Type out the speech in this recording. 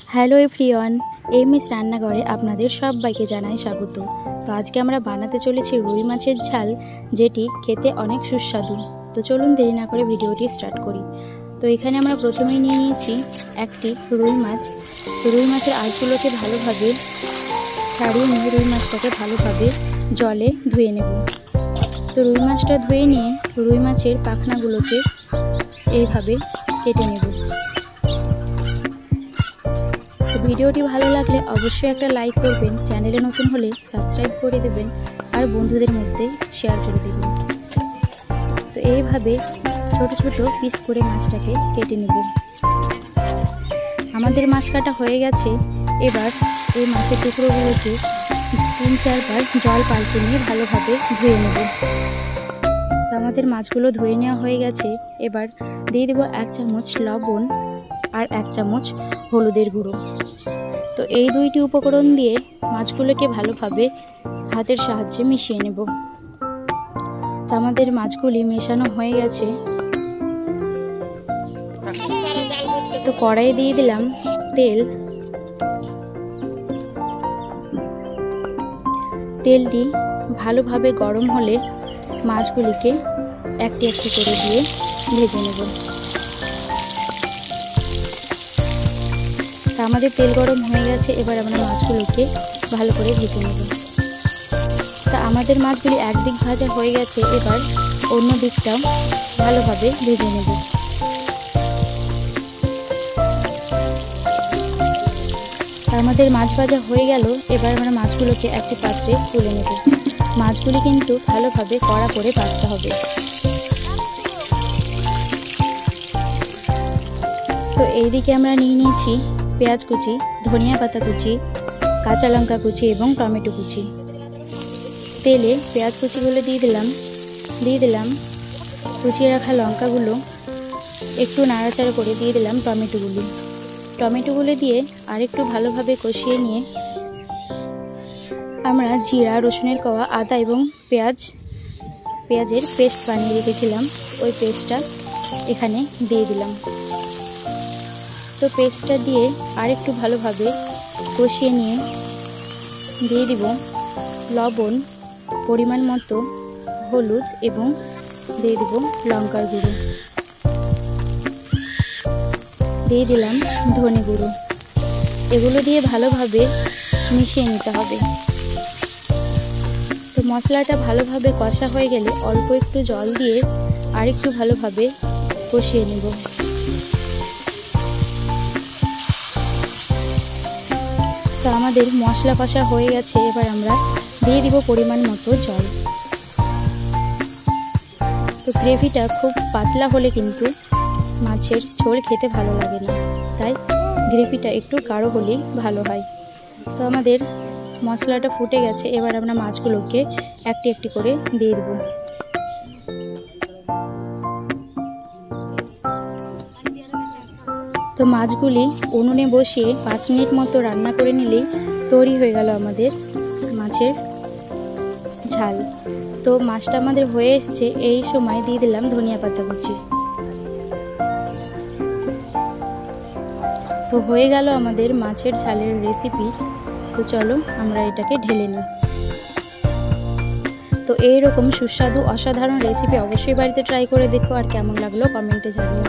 Hello everyone, MS রান্নাঘরে আপনাদের সবাইকে জানাই স্বাগত। তো আজকে আমরা বানাতে চলেছি রুই মাছের ঝাল, যেটি খেতে অনেক সুস্বাদু। তো চলুন দেরি না করে ভিডিওটি স্টার্ট করি। তো এখানে আমরা প্রথমেই নিয়ে নিয়েছি একটি রুই মাছ। তো রুই মাছের আঁশগুলোকে ভালোভাবে ছাড়িয়ে নিয়ে রুই মাছটাকে ভালোভাবে জলে ধুয়ে নেব। তো রুই মাছটা ধুয়ে নিয়ে রুই মাছের পাখনাগুলোকে এইভাবে কেটে নেব। ভিডিওটি ভালো লাগলে অবশ্যই একটা লাইক করবেন, চ্যানেলে নতুন হলে সাবস্ক্রাইব করে দেবেন আর বন্ধুদের মধ্যে শেয়ার করে দেবেন। তো এইভাবে ছোট ছোট পিস করে মাছটাকে কেটে নেব। আমাদের মাছ কাটা হয়ে গেছে। এবার এই মাছের টুকরোগুলোকে 3-4 বার জল পাল্টে নিয়ে ভালোভাবে ধুয়ে নেব। তো আমাদের মাছগুলো ধুয়ে নেওয়া হয়ে গেছে। এবার দিয়ে দেবো 1 চামচ লবণ আর 1 চামচ হলুদের গুঁড়ো। তো এই দুইটি উপকরণ দিয়ে মাছগুলোকে ভালোভাবে হাতের সাহায্যে মিশিয়ে নেব। তো আমাদের মাছগুলি মেশানো হয়ে গেছে। তো কড়াইয়ে দিয়ে দিলাম তেল। তেলটি ভালোভাবে গরম হলে মাছগুলিকে একটি একটি করে দিয়ে ভেজে নেব। তা আমাদের তেল গরম হয়ে গেছে। এবার আমরা মাছগুলোকে ভালো করে ভেজে নেব। তা আমাদের মাছগুলি একদিক ভাজা হয়ে গেছে। এবার অন্য দিকটাও ভালোভাবে ভেজে নেব। তা আমাদের মাছ ভাজা হয়ে গেল। এবার আমরা মাছগুলোকে একটি পাত্রে তুলে নেব। মাছগুলি কিন্তু ভালোভাবে কড়া করে ভাজতে হবে। তো এইদিকে আমরা নিয়ে নিয়েছি পেঁয়াজ কুচি, ধনিয়া পাতা কুচি, কাঁচা লঙ্কা কুচি এবং টমেটো কুচি। তেলে পেঁয়াজ কুচিগুলো দিয়ে দিলাম কুচিয়ে রাখা লঙ্কাগুলো, একটু নাড়াচাড়া করে দিয়ে দিলাম টমেটোগুলো দিয়ে আরেকটু ভালোভাবে কষিয়ে নিয়ে আমরা জিরা, রসুনের কোয়া, আদা এবং পেঁয়াজের পেস্ট বানিয়ে রেখেছিলাম, ওই পেস্টটা এখানে দিয়ে দিলাম। তো পেস্টটা দিয়ে আরেকটু ভালোভাবে কষিয়ে নিয়ে দিয়ে দিব লবণ, পরিমাণ মতো হলুদ এবং দিয়ে দিব লঙ্কার গুঁড়ো, দিয়ে দিলাম ধনে গুঁড়ো। এগুলো দিয়ে ভালোভাবে মিশিয়ে নিতে হবে। তো মশলাটা ভালোভাবে কষা হয়ে গেলে অল্প একটু জল দিয়ে আরেকটু ভালোভাবে কষিয়ে নেব। তো আমাদের মশলা কষা হয়ে গেছে। এবার আমরা দিয়ে দিব পরিমাণ মতো জল। তো গ্রেভিটা খুব পাতলা হলে কিন্তু মাছের ঝোল খেতে ভালো লাগে না, তাই গ্রেভিটা একটু গাঢ় হলেই ভালো হয়। তো আমাদের মশলাটা ফুটে গেছে। এবার আমরা মাছগুলোকে একটি একটি করে দিয়ে দেব। তো মাছগুলি উনুনে বসিয়ে 5 মিনিট মতো রান্না করে নিলেই তৈরি হয়ে গেল আমাদের মাছের ঝাল। তো মাছটা আমাদের হয়ে এসছে। এই সময় দিয়ে দিলাম ধনিয়া পাতা কুচি। তো হয়ে গেল আমাদের মাছের ঝালের রেসিপি। তো চলো আমরা এটাকে ঢেলে নিই। তো এইরকম সুস্বাদু অসাধারণ রেসিপি অবশ্যই বাড়িতে ট্রাই করে দেখো, আর কেমন লাগলো কমেন্টে জানিও।